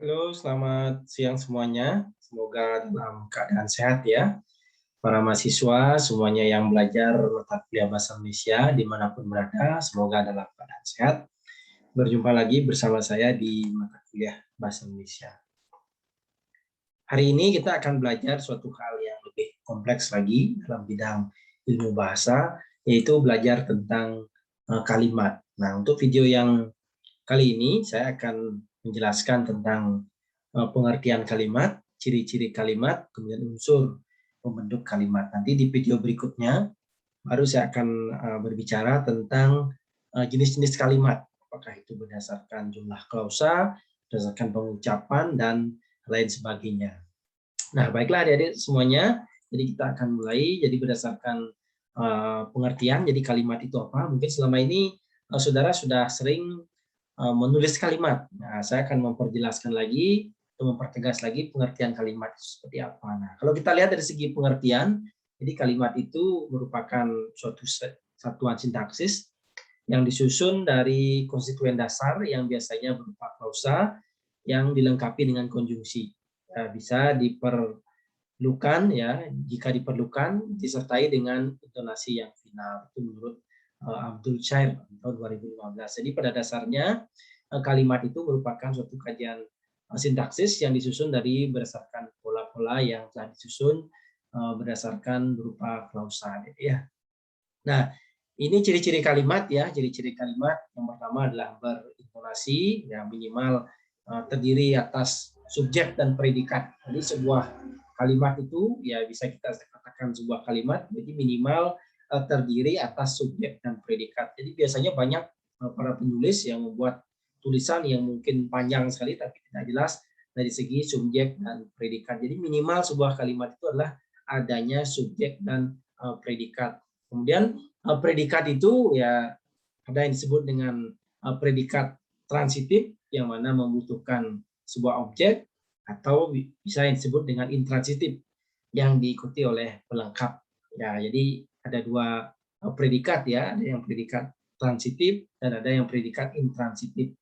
Halo, selamat siang semuanya. Semoga dalam keadaan sehat ya. Para mahasiswa, semuanya yang belajar mata kuliah Bahasa Indonesia dimanapun berada, semoga dalam keadaan sehat. Berjumpa lagi bersama saya di mata kuliah Bahasa Indonesia. Hari ini kita akan belajar suatu hal yang lebih kompleks lagi dalam bidang ilmu bahasa, yaitu belajar tentang kalimat. Nah, untuk video yang kali ini saya akan menjelaskan tentang pengertian kalimat, ciri-ciri kalimat, kemudian unsur pembentuk kalimat. Nanti di video berikutnya baru saya akan berbicara tentang jenis-jenis kalimat. Apakah itu berdasarkan jumlah klausa, berdasarkan pengucapan, dan lain sebagainya. Nah, baiklah adik-adik semuanya. Jadi kita akan mulai. Jadi berdasarkan pengertian, jadi kalimat itu apa? Mungkin selama ini saudara sudah sering menulis kalimat. Nah, saya akan memperjelaskan lagi, mempertegas lagi pengertian kalimat itu seperti apa. Nah, kalau kita lihat dari segi pengertian, jadi kalimat itu merupakan suatu satuan sintaksis yang disusun dari konstituen dasar yang biasanya berupa klausa yang dilengkapi dengan konjungsi. Bisa diperlukan ya, jika diperlukan disertai dengan intonasi yang final. Itu menurut Abdul Chair tahun 2015. Jadi pada dasarnya kalimat itu merupakan suatu kajian sintaksis yang disusun dari berdasarkan pola-pola yang telah disusun berdasarkan berupa klausa ya. Nah, ini ciri-ciri kalimat ya, ciri-ciri kalimat yang pertama adalah berintonasi ya minimal terdiri atas subjek dan predikat. Jadi sebuah kalimat itu ya bisa kita katakan sebuah kalimat jadi minimal terdiri atas subjek dan predikat. Jadi biasanya banyak para penulis yang membuat tulisan yang mungkin panjang sekali tapi tidak jelas dari segi subjek dan predikat. Jadi minimal sebuah kalimat itu adalah adanya subjek dan predikat. Kemudian predikat itu ya ada yang disebut dengan predikat transitif yang mana membutuhkan sebuah objek atau bisa yang disebut dengan intransitif yang diikuti oleh pelengkap. Ya, jadi ada dua predikat ya, ada yang predikat transitif dan ada yang predikat intransitif.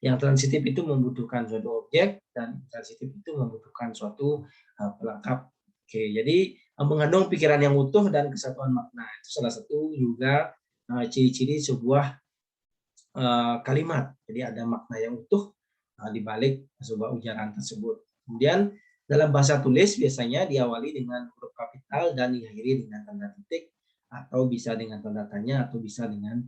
Yang transitif itu membutuhkan suatu objek dan intransitif itu membutuhkan suatu pelengkap. Oke, jadi mengandung pikiran yang utuh dan kesatuan makna. Itu salah satu juga ciri-ciri sebuah kalimat. Jadi ada makna yang utuh di balik sebuah ujaran tersebut. Kemudian dalam bahasa tulis biasanya diawali dengan huruf kapital dan diakhiri dengan tanda titik atau bisa dengan tanda tanya atau bisa dengan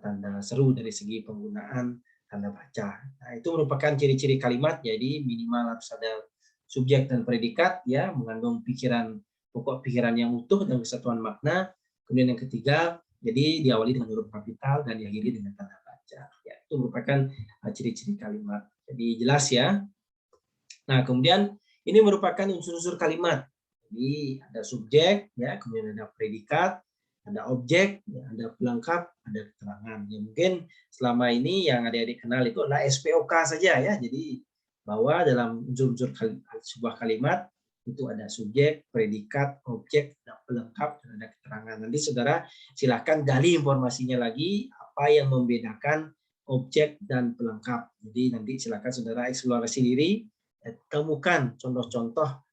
tanda seru dari segi penggunaan tanda baca. Nah, itu merupakan ciri-ciri kalimat. Jadi minimal harus ada subjek dan predikat ya, mengandung pokok pikiran yang utuh dan kesatuan makna. Kemudian yang ketiga, jadi diawali dengan huruf kapital dan diakhiri dengan tanda baca. Ya, itu merupakan ciri-ciri kalimat. Jadi jelas ya. Nah, kemudian ini merupakan unsur-unsur kalimat. Jadi ada subjek, ya, kemudian ada predikat, ada objek, ya, ada pelengkap, ada keterangan. Ya, mungkin selama ini yang adik-adik kenal itu adalah SPOK saja ya. Jadi bahwa dalam unsur-unsur sebuah kalimat itu ada subjek, predikat, objek, ada pelengkap, dan ada keterangan. Nanti saudara silakan gali informasinya lagi apa yang membedakan objek dan pelengkap. Jadi nanti silakan saudara eksplorasi diri, temukan contoh-contoh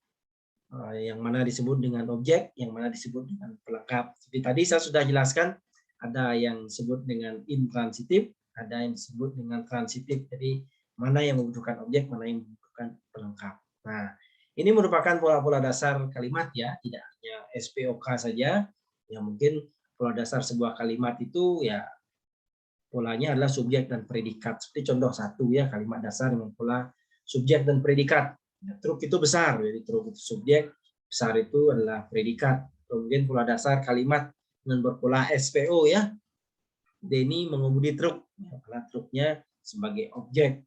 yang mana disebut dengan objek, yang mana disebut dengan pelengkap. Seperti tadi saya sudah jelaskan, ada yang disebut dengan intransitif, ada yang disebut dengan transitif. Jadi mana yang membutuhkan objek, mana yang membutuhkan pelengkap. Nah, ini merupakan pola-pola dasar kalimat ya, tidak hanya SPOK saja. Yang mungkin pola dasar sebuah kalimat itu ya polanya adalah subjek dan predikat. Seperti contoh satu ya, kalimat dasar dengan pola subjek dan predikat. Ya, truk itu besar, jadi truk itu subjek, besar itu adalah predikat. Kemudian pola dasar kalimat dengan berpola SPO ya. Denny mengemudi truk, ya, karena truknya sebagai objek.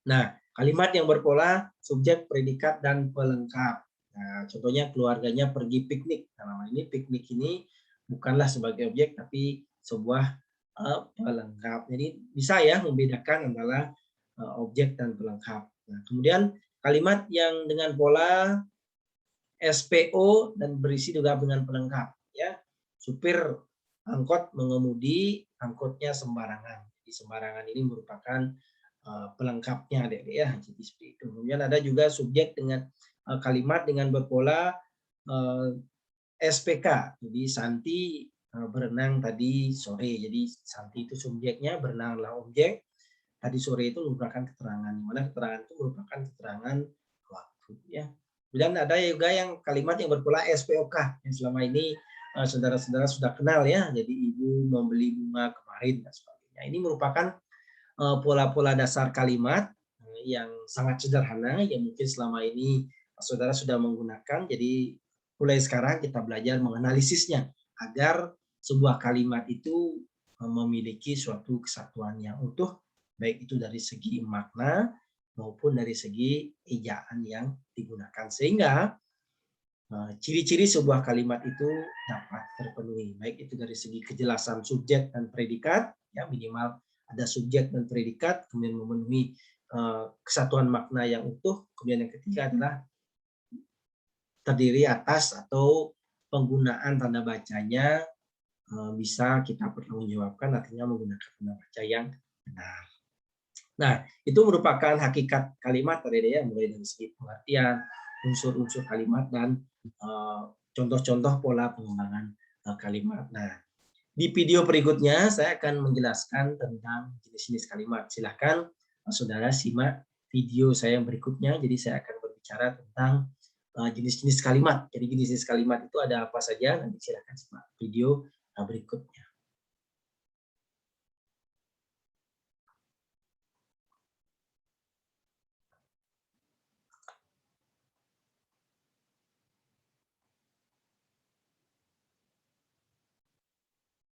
Nah, kalimat yang berpola subjek, predikat, dan pelengkap. Nah, contohnya keluarganya pergi piknik. Nah, ini piknik ini bukanlah sebagai objek, tapi sebuah pelengkap. Jadi bisa ya membedakan antara objek dan pelengkap. Nah, kemudian kalimat yang dengan pola SPO dan berisi juga dengan pelengkap. Ya, supir angkot mengemudi angkotnya sembarangan. Jadi sembarangan ini merupakan pelengkapnya adik-adik ya. Jadi seperti itu. Kemudian ada juga subjek dengan kalimat dengan berpola SPK. Jadi Santi berenang tadi sore. Jadi Santi itu subjeknya, berenanglah objek. Tadi sore itu merupakan keterangan. Di mana keterangan itu merupakan keterangan waktu ya. Kemudian ada juga yang kalimat yang berpola SPOK yang selama ini saudara-saudara sudah kenal ya. Jadi ibu membeli bunga kemarin dan sebagainya. Ini merupakan pola-pola dasar kalimat yang sangat sederhana yang mungkin selama ini saudara sudah menggunakan. Jadi mulai sekarang kita belajar menganalisisnya agar sebuah kalimat itu memiliki suatu kesatuan yang utuh, baik itu dari segi makna maupun dari segi ejaan yang digunakan, sehingga ciri-ciri sebuah kalimat itu dapat terpenuhi, baik itu dari segi kejelasan subjek dan predikat, ya minimal ada subjek dan predikat, kemudian memenuhi kesatuan makna yang utuh, kemudian yang ketiga adalah terdiri atas atau penggunaan tanda bacanya bisa kita pertanggungjawabkan, artinya menggunakan tanda baca yang benar. Nah, itu merupakan hakikat kalimat tadi ya, mulai dari segi pengertian, unsur-unsur kalimat dan contoh-contoh pola pengembangan kalimat. Nah, di video berikutnya saya akan menjelaskan tentang jenis-jenis kalimat. Silahkan saudara simak video saya yang berikutnya. Jadi saya akan berbicara tentang jenis-jenis kalimat. Jadi jenis-jenis kalimat itu ada apa saja? Nanti silahkan simak video berikutnya.